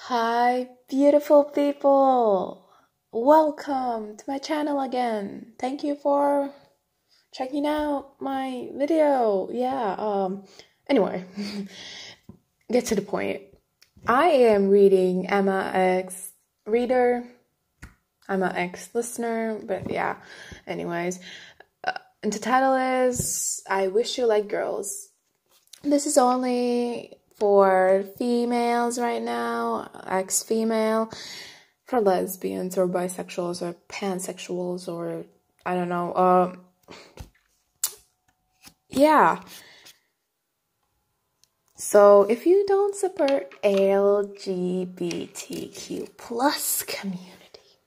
Hi, beautiful people! Welcome to my channel again. Thank you for checking out my video. Anyway, get to the point. I am reading Emma X reader, Emma X listener, but yeah, anyways. And the title is I Wish You Like Girls. This is only for females right now, ex-female, for lesbians or bisexuals or pansexuals or I don't know. Yeah. So if you don't support LGBTQ plus community,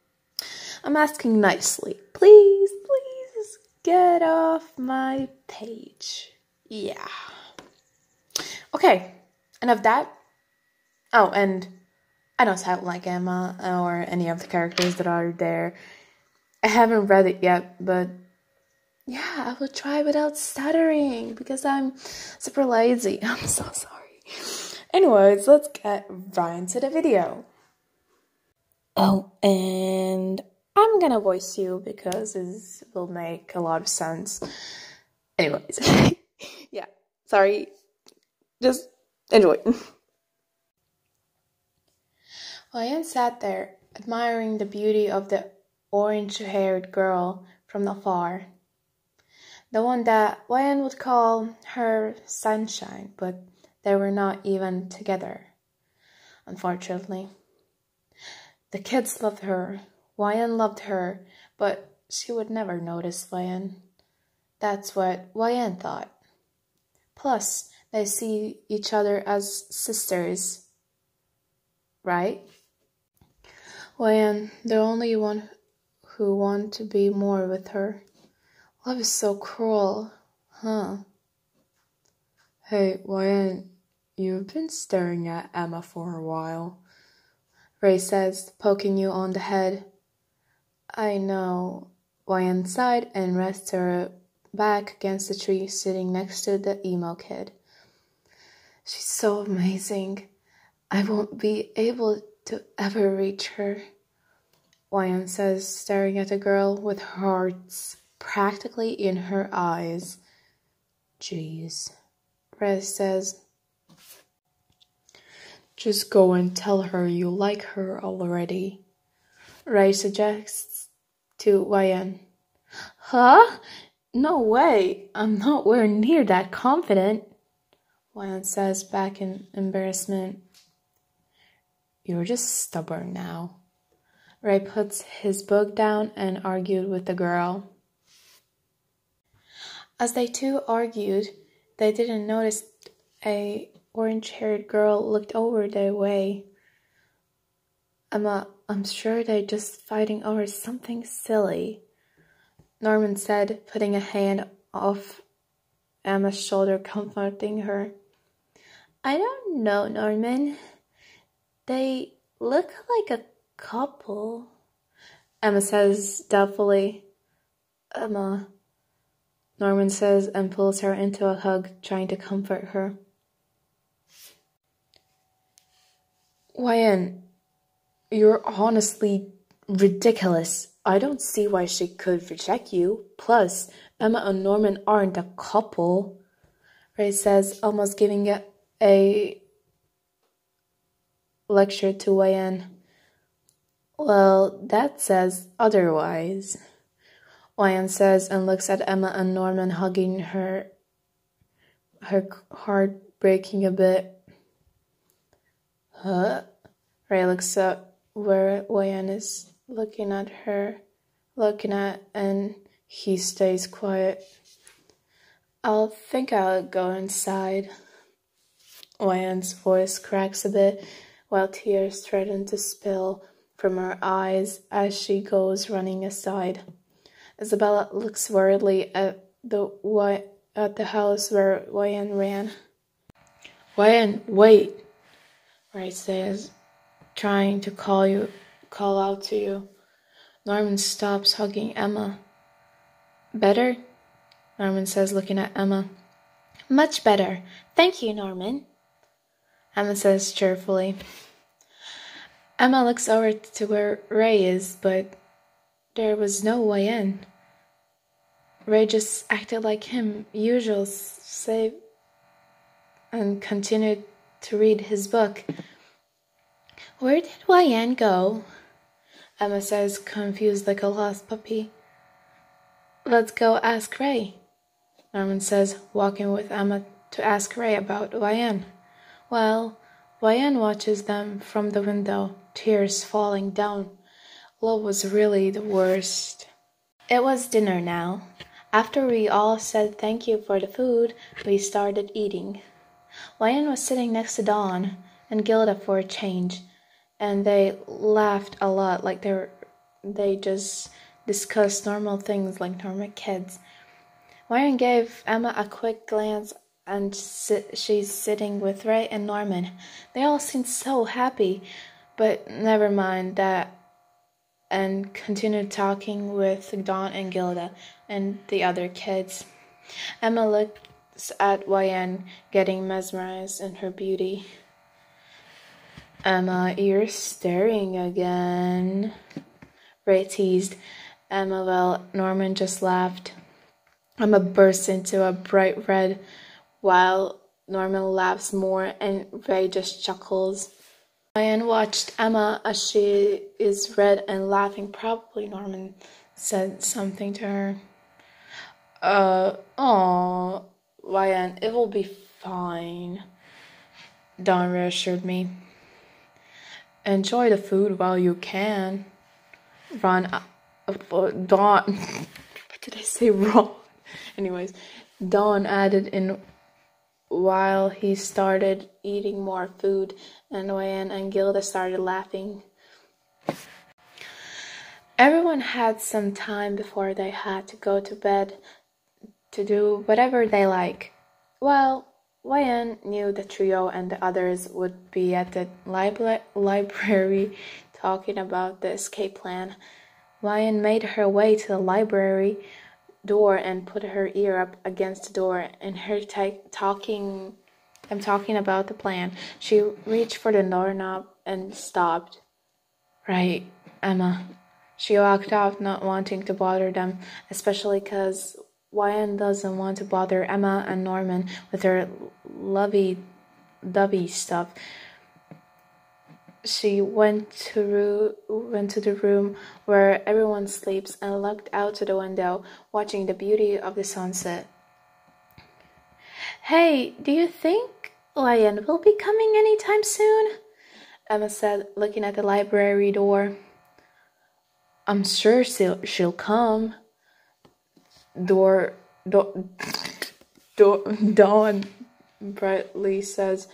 I'm asking nicely, please get off my page. Yeah. Okay. Enough of that. Oh, and I don't sound like Emma or any of the characters that are there. I haven't read it yet, but yeah, I will try without stuttering because I'm super lazy. I'm so sorry. Anyways, let's get right into the video. Oh, and I'm gonna voice you because this will make a lot of sense. Anyways, yeah, sorry. Just enjoy. Ryan sat there, admiring the beauty of the orange-haired girl from afar. The one that Ryan would call her sunshine, but they were not even together, unfortunately. The kids loved her, Ryan loved her, but she would never notice Ryan. That's what Ryan thought. Plus, they see each other as sisters, right? Ryan, the only one who want to be more with her. Love is so cruel, huh? Hey, Ryan, you've been staring at Emma for a while, Ray says, poking you on the head. I know. Ryan sighed and rested her back against the tree sitting next to the emo kid. She's so amazing. I won't be able to ever reach her, Ryan says, staring at the girl with hearts practically in her eyes. Jeez, Ray says. Just go and tell her you like her already, Ray suggests to Ryan. Huh? No way. I'm nowhere near that confident, Ryan says back in embarrassment. You're just stubborn now. Ray puts his book down and argued with the girl. As they two argued, they didn't notice a orange-haired girl looked over their way. Emma, I'm sure they're just fighting over something silly, Norman said, putting a hand off Emma's shoulder, comforting her. I don't know, Norman. They look like a couple, Emma says doubtfully. Emma, Norman says and pulls her into a hug, trying to comfort her. Ryan, you're honestly ridiculous. I don't see why she could reject you. Plus, Emma and Norman aren't a couple, Ray says, almost giving a lecture to Ryan. Well, that says otherwise, Ryan says and looks at Emma and Norman hugging her heart breaking a bit. Huh? Ray looks up where Ryan is looking at, and he stays quiet. I think I'll go inside. Ryan's voice cracks a bit, while tears threaten to spill from her eyes as she goes running aside. Isabella looks worriedly at the house where Ryan ran. Ryan, wait, Ray says, trying to call out to you. Norman stops hugging Emma. Better? Norman says, looking at Emma. Much better. Thank you, Norman, Emma says cheerfully. Emma looks over to where Ray is, but there was no way in. Ray just acted like him usual, save and continued to read his book. Where did YN go? Emma says, confused like a lost puppy. Let's go ask Ray, Norman says, walking with Emma to ask Ray about YN. Well, YN watches them from the window, tears falling down. Love was really the worst. It was dinner now. After we all said thank you for the food, we started eating. YN was sitting next to Dawn and Gilda for a change, and they laughed a lot like they just discussed normal things like normal kids. YN gave Emma a quick glance and she's sitting with Ray and Norman. They all seemed so happy, but never mind that, and continued talking with Dawn and Gilda and the other kids. Emma looks at YN, getting mesmerized in her beauty. Emma, you're staring again, Ray teased Emma while Norman just laughed. Emma burst into a bright red while Norman laughs more and Ray just chuckles. YN watched Emma as she is red and laughing. Probably Norman said something to her. YN, it will be fine, Dawn reassured me. Enjoy the food while you can. Dawn, what did I say wrong? Anyways, Dawn added in while he started eating more food, and YN and Gilda started laughing. Everyone had some time before they had to go to bed to do whatever they like. Well, YN knew the trio and the others would be at the library talking about the escape plan. YN made her way to the library door and put her ear up against the door and heard talking about the plan. She reached for the doorknob and stopped. Right, Emma. She walked off, not wanting to bother them, especially because YN doesn't want to bother Emma and Norman with her lovey-dovey stuff. She went to the room where everyone sleeps and looked out to the window, watching the beauty of the sunset. Hey, do you think YN will be coming anytime soon? Emma said, looking at the library door. I'm sure she'll come. Dawn brightly says,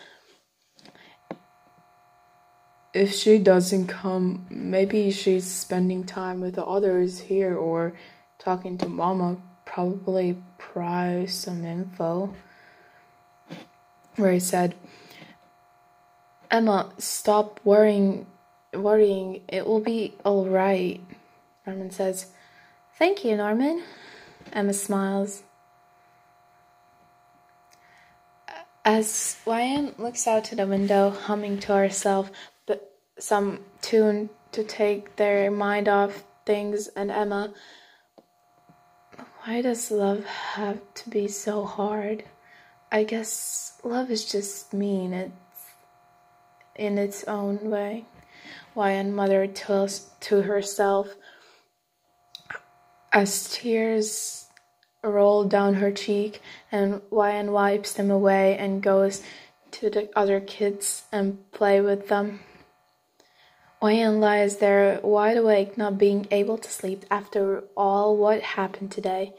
if she doesn't come, maybe she's spending time with the others here or talking to Mama, probably pry some info. Ray said, Emma, stop worrying, it will be alright. Norman says, thank you, Norman. Emma smiles. As YN looks out to the window, humming to herself some tune to take their mind off things, and Emma, why does love have to be so hard? I guess love is just mean. It's in its own way. YN muttered to herself as tears roll down her cheek, and YN wipes them away and goes to the other kids and play with them. YN lies there wide awake, not being able to sleep after all what happened today.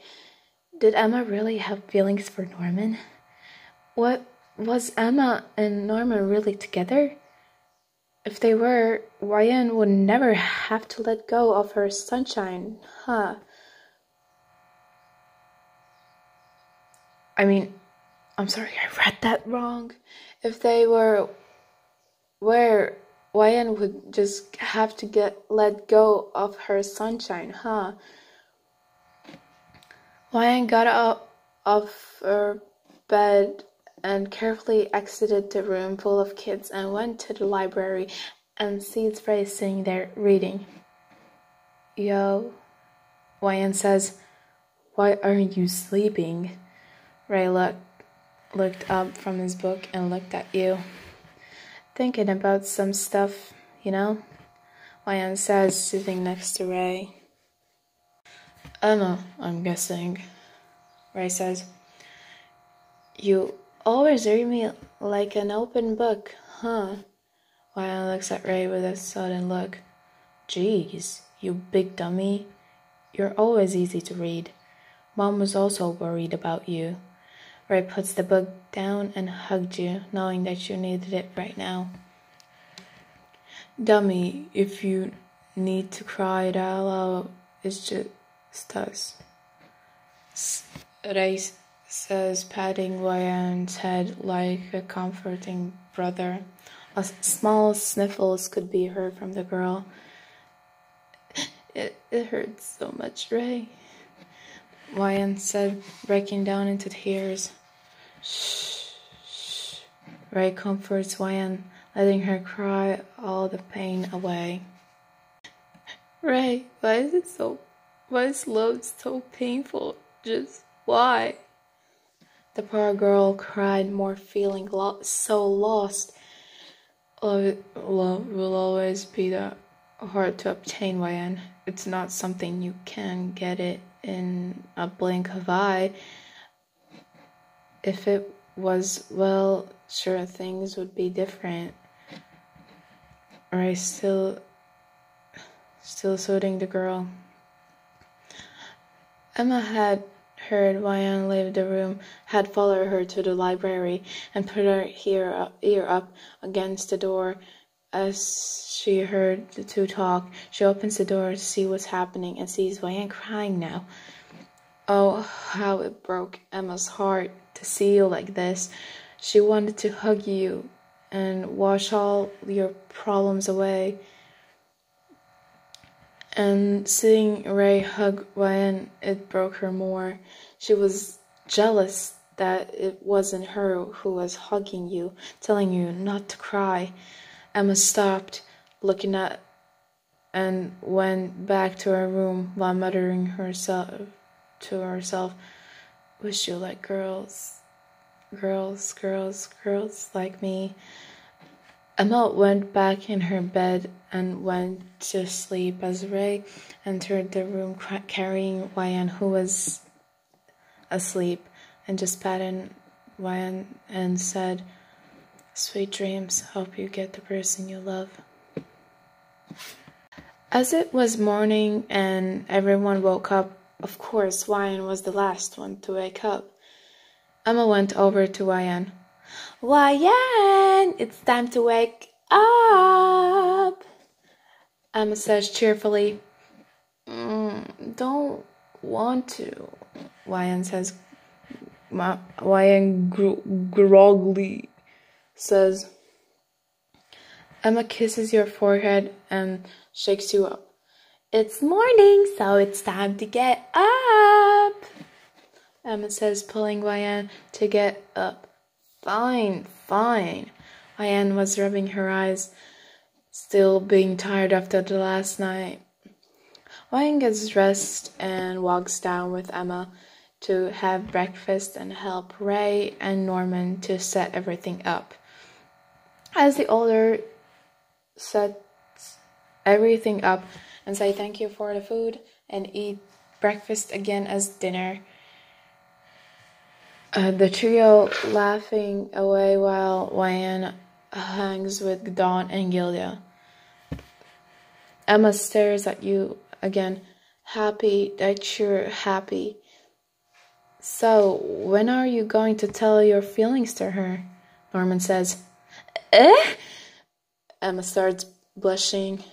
Did Emma really have feelings for Norman? What was Emma and Norman really together? If they were, YN would never have to let go of her sunshine, huh? I'm sorry, I read that wrong. If they were where YN would just have to let go of her sunshine, huh? YN got up of her bed and carefully exited the room full of kids and went to the library and sees Ray sitting there reading. Yo, Wyan says, why aren't you sleeping? Ray looked up from his book and looked at you. Thinking about some stuff, you know? Wyan says, sitting next to Ray. Emma, I'm guessing. Ray says, you always read me like an open book, huh? Wyan looks at Ray with a sudden look. Jeez, you big dummy. You're always easy to read. Mom was also worried about you. Ray puts the book down and hugged you, knowing that you needed it right now. Dummy, if you need to cry it out loud, it's just us. Ray says, patting Wyan's head like a comforting brother. A small sniffles could be heard from the girl. It hurts so much, Ray, Wyan said, breaking down into tears. Shh, shh. Ray comforts Wyan, letting her cry all the pain away. Ray, why is love so painful? Just why? The poor girl cried more, feeling so lost. Love will always be hard to obtain, Wyan. It's not something you can get it in a blink of an eye. If it was, well, sure, things would be different. Ray still soothing the girl. Emma had heard Wyan leave the room, had followed her to the library, and put her ear up against the door. As she heard the two talk, she opens the door to see what's happening and sees Wyan crying now. Oh, how it broke Emma's heart to see you like this. She wanted to hug you and wash all your problems away. And seeing Ray hug Wyan, it broke her more. She was jealous that it wasn't her who was hugging you, telling you not to cry. Emma stopped, looking at, and went back to her room while muttering to herself, wish you like girls like me. Emma went back in her bed and went to sleep as Ray entered the room carrying Wyan, who was asleep, and just patted Wyan and said, sweet dreams, hope you get the person you love. As it was morning and everyone woke up, of course Wyan was the last one to wake up. Emma went over to Wyan. Wyan, it's time to wake up, Emma says cheerfully. Don't want to, Wyan says. Wyan groggily says. Emma kisses your forehead and shakes you up. It's morning, so it's time to get up, Emma says, pulling Wyan to get up. Fine. Wyan was rubbing her eyes, still being tired after the last night. Wyan gets dressed and walks down with Emma to have breakfast and help Ray and Norman to set everything up. As the older sets everything up and say thank you for the food and eat breakfast again as dinner, the trio laughing away while Wyan hangs with Dawn and Gilda. Emma stares at you again, happy that you're happy. So, when are you going to tell your feelings to her? Norman says. Emma starts blushing.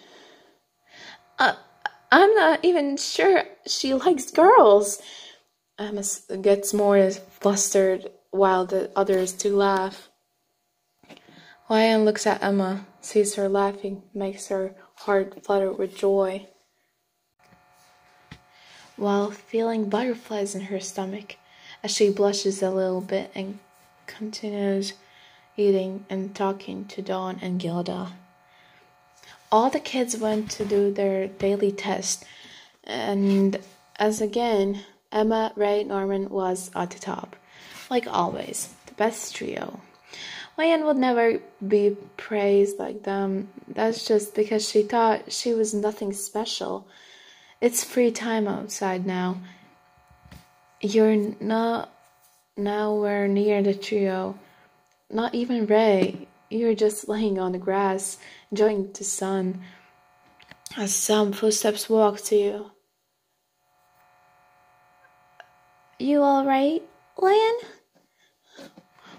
I'm not even sure she likes girls. Emma gets more flustered while the others two laugh. Wyan looks at Emma, sees her laughing, makes her heart flutter with joy, while feeling butterflies in her stomach as she blushes a little bit and continues eating and talking to Dawn and Gilda. All the kids went to do their daily test, and as again, Emma, Ray, Norman was at the top. Like always, the best trio. Ryan would never be praised like them. That's just because she thought she was nothing special. It's free time outside now. You're not nowhere near the trio. Not even Ray. You're just laying on the grass, enjoying the sun, as some footsteps walk to you. You alright, Lan?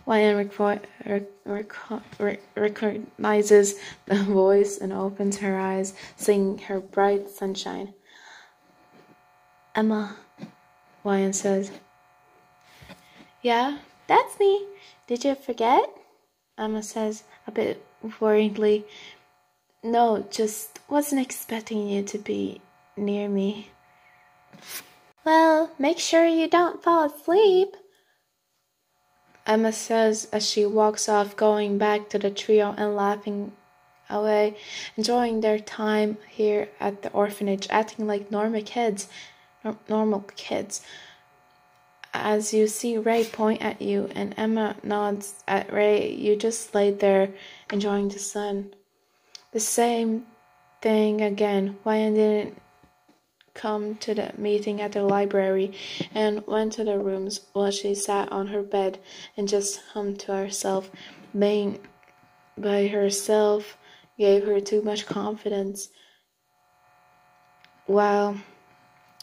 Ryan recognizes the voice and opens her eyes, seeing her bright sunshine. Emma, Ryan says. Yeah, that's me. Did you forget? Emma says, a bit worriedly. No, just wasn't expecting you to be near me. Well, make sure you don't fall asleep, Emma says as she walks off, going back to the trio and laughing away, enjoying their time here at the orphanage, acting like normal kids. As you see Ray point at you and Emma nods at Ray, you just laid there enjoying the sun. The same thing again. Ryan didn't come to the meeting at the library and went to the rooms while she sat on her bed and just hummed to herself. Being by herself gave her too much confidence. While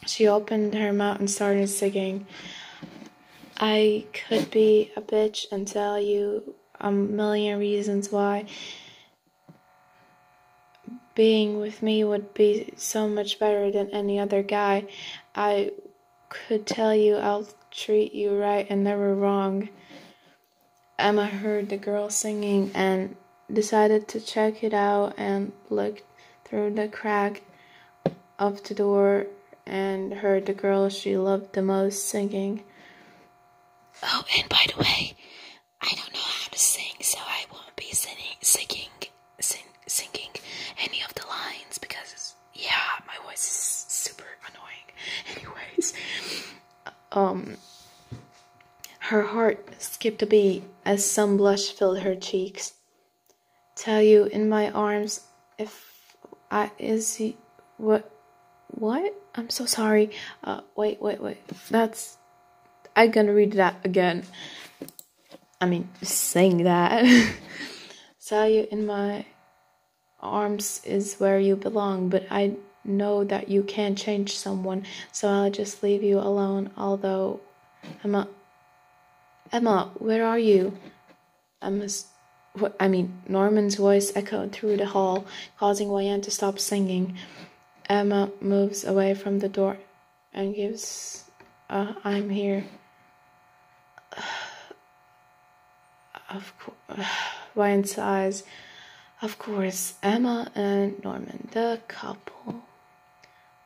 she opened her mouth and started singing, I could be a bitch and tell you a million reasons why being with me would be so much better than any other guy. I could tell you I'll treat you right and never wrong. Emma heard the girl singing and decided to check it out and looked through the crack of the door and heard the girl she loved the most singing. Oh, and by the way, I don't know how to sing, so I won't be singing any of the lines because, yeah, my voice is super annoying. Anyways, her heart skipped a beat as some blush filled her cheeks. Tell you in my arms what? I'm so sorry. Wait. I'm gonna read that again. Sing that. Tell you in my arms is where you belong, but I know that you can't change someone, so I'll just leave you alone. Although, Emma, where are you? Norman's voice echoed through the hall, causing Ryan to stop singing. Emma moves away from the door and gives, I'm here. Of course, Ryan sighs. Of course, Emma and Norman, the couple.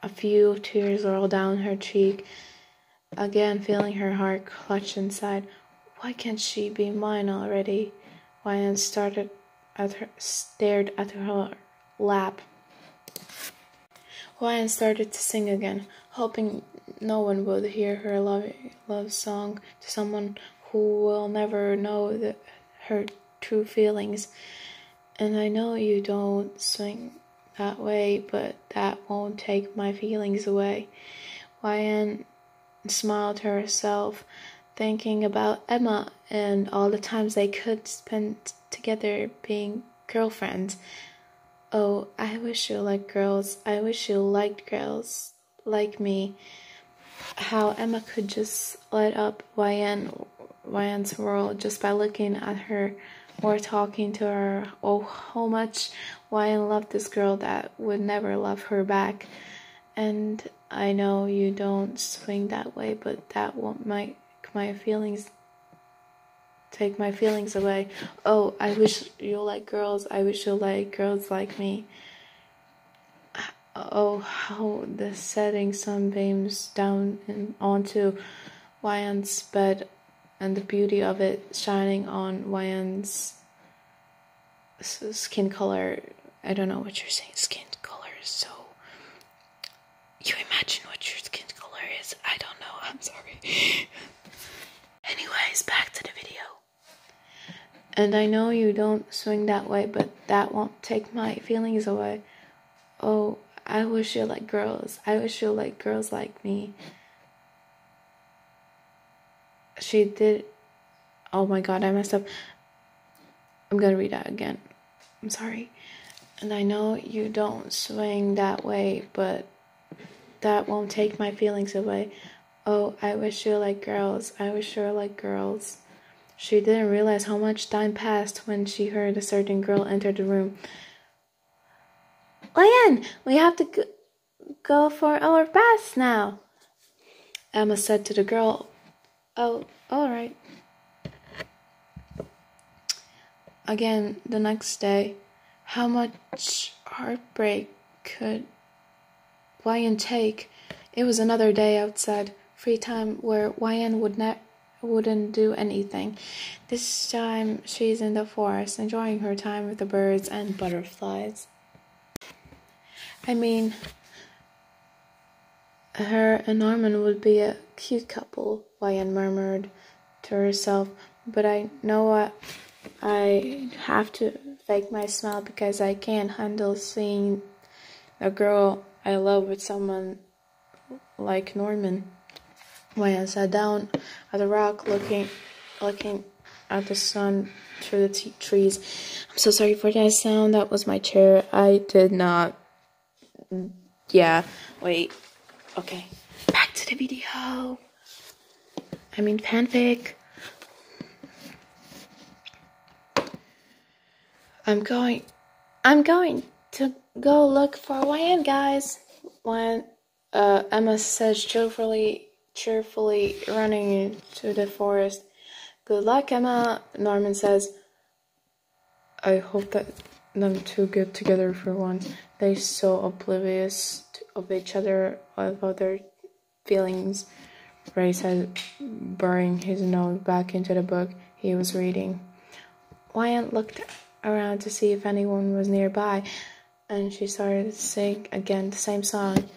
A few tears roll down her cheek, again feeling her heart clutch inside. Why can't she be mine already? Ryan stared at her lap. Ryan started to sing again, hoping no one would hear her love song to someone who will never know her true feelings. And I know you don't swing that way, but that won't take my feelings away. Ryan smiled to herself, thinking about Emma and all the times they could spend together being girlfriends. Oh, I wish you liked girls. I wish you liked girls like me. How Emma could just light up Ryan's world just by looking at her or talking to her. Oh, how much Ryan loved this girl that would never love her back. And I know you don't swing that way, but that won't make my feelings away. Oh, I wish you like girls. I wish you like girls like me. Oh, how the setting sun beams down onto Ryan's bed, and the beauty of it shining on Ryan's skin color I don't know what you're saying, skin color, so you imagine what your skin color is. I don't know, I'm sorry. Anyways, back to the video. And I know you don't swing that way, but that won't take my feelings away. Oh, I wish you like girls. I wish you like girls like me. She did. Oh my god, I messed up. I'm gonna read that again. I'm sorry. And I know you don't swing that way, but that won't take my feelings away. Oh, I wish you like girls. I wish you like girls. She didn't realize how much time passed when she heard a certain girl enter the room. Lian, we have to go for our baths now, Emma said to the girl. Oh, alright. Again, the next day, how much heartbreak could Lian take? It was another day outside, free time where Lian wouldn't do anything. This time, she's in the forest, enjoying her time with the birds and butterflies. I mean, her and Norman would be a cute couple, Lian murmured to herself, but I know what I have to fake my smile because I can't handle seeing a girl I love with someone like Norman. Lian sat down at the rock, looking at the sun through the trees. I'm so sorry for that sound. That was my chair. I did not. Yeah, wait. Okay, back to the video. I mean fanfic. I'm going to go look for Lian, guys. When Emma says cheerfully running into the forest. Good luck, Emma, Norman says. I hope that them two get together for once. They're so oblivious of each other, of their feelings. Ray said, burying his nose back into the book he was reading. Lian looked around to see if anyone was nearby, and she started to sing again the same song.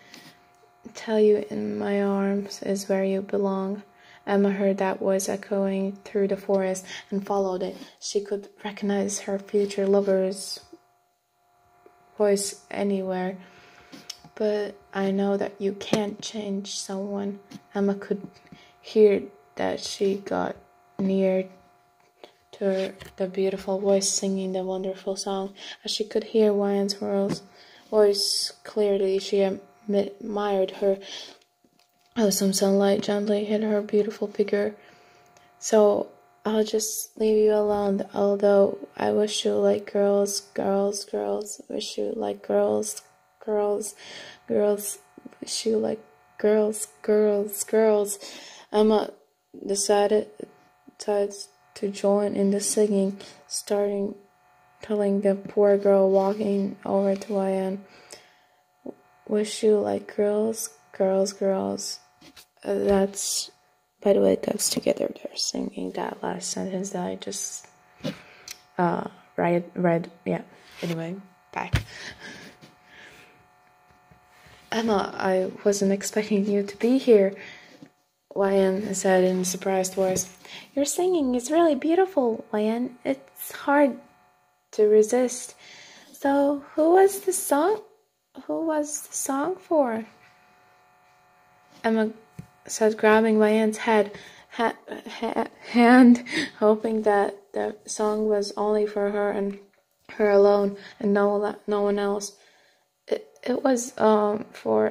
Tell you in my arms is where you belong. Emma heard that voice echoing through the forest and followed it. She could recognize her future lover's voice anywhere. But I know that you can't change someone. Emma could hear that she got near to the beautiful voice singing the wonderful song. As she could hear Lian's voice clearly, she admired her. Oh, some sunlight gently hit her beautiful figure. So I'll just leave you alone, although I wish you like girls, girls, girls, wish you like girls, girls, girls, wish you like girls, girls, girls. Emma decided to join in the singing, telling the poor girl walking over to Lian, wish you like girls, girls, girls. That's, by the way, that's together. They're singing that last sentence that I just read. Yeah. Anyway, back. Emma, I wasn't expecting you to be here, Lian said in a surprised voice. Your singing is really beautiful, Lian. It's hard to resist. So, who was the song for? Emma said, grabbing Lian's hand, hoping that the song was only for her and her alone, and no one else. It was for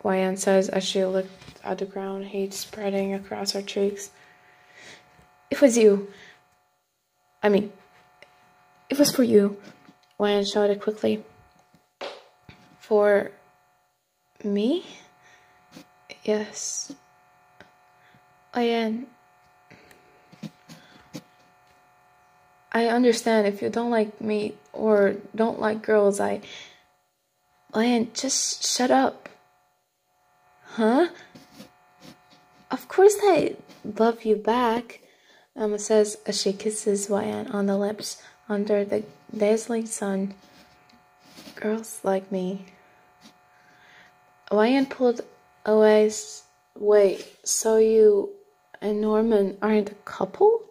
Lian says as she looked at the ground, heat spreading across her cheeks. It was you. I mean, it was for you, Lian shouted quickly. For me? Yes. Lian, I understand if you don't like me or don't like girls. Lian, just shut up. Huh? Of course I love you back, Emma says as she kisses Lian on the lips. under the dazzling sun. Girls like me. Ryan pulled away. Wait, so you and Norman aren't a couple?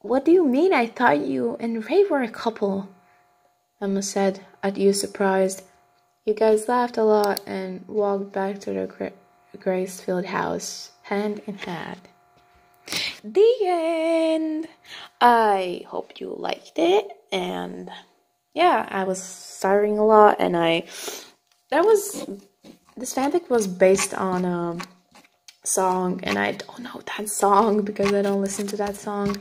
What do you mean? I thought you and Ray were a couple. Emma said, "Are you surprised?" You guys laughed a lot and walked back to the Gracefield house, hand in hand. The end! I hope you liked it, and yeah, I was stuttering a lot, and this fanfic was based on a song, and I don't know that song because I don't listen to that song.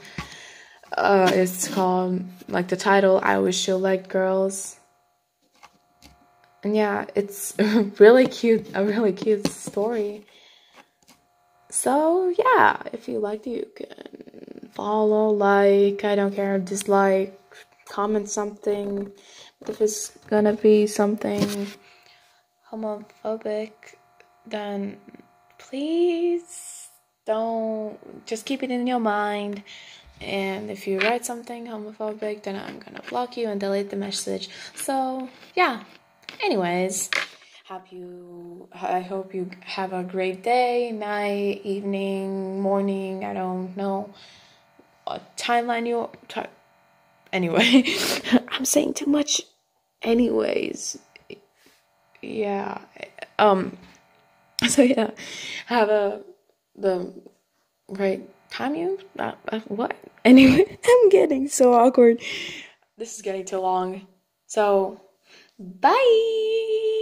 It's called, like the title, I Wish You Liked Girls. And yeah, it's a really cute story. So yeah, if you liked it, you can follow, like, I don't care, dislike, comment something. But if it's gonna be something homophobic, then please don't, just keep it in your mind. And if you write something homophobic, then I'm gonna block you and delete the message. So yeah, anyways, I hope you have a great day, night, evening, morning, I don't know what timeline anyway. I'm saying too much. Anyways, yeah, so yeah, have the right time. What? Anyway, I'm getting so awkward. This is getting too long. So, bye!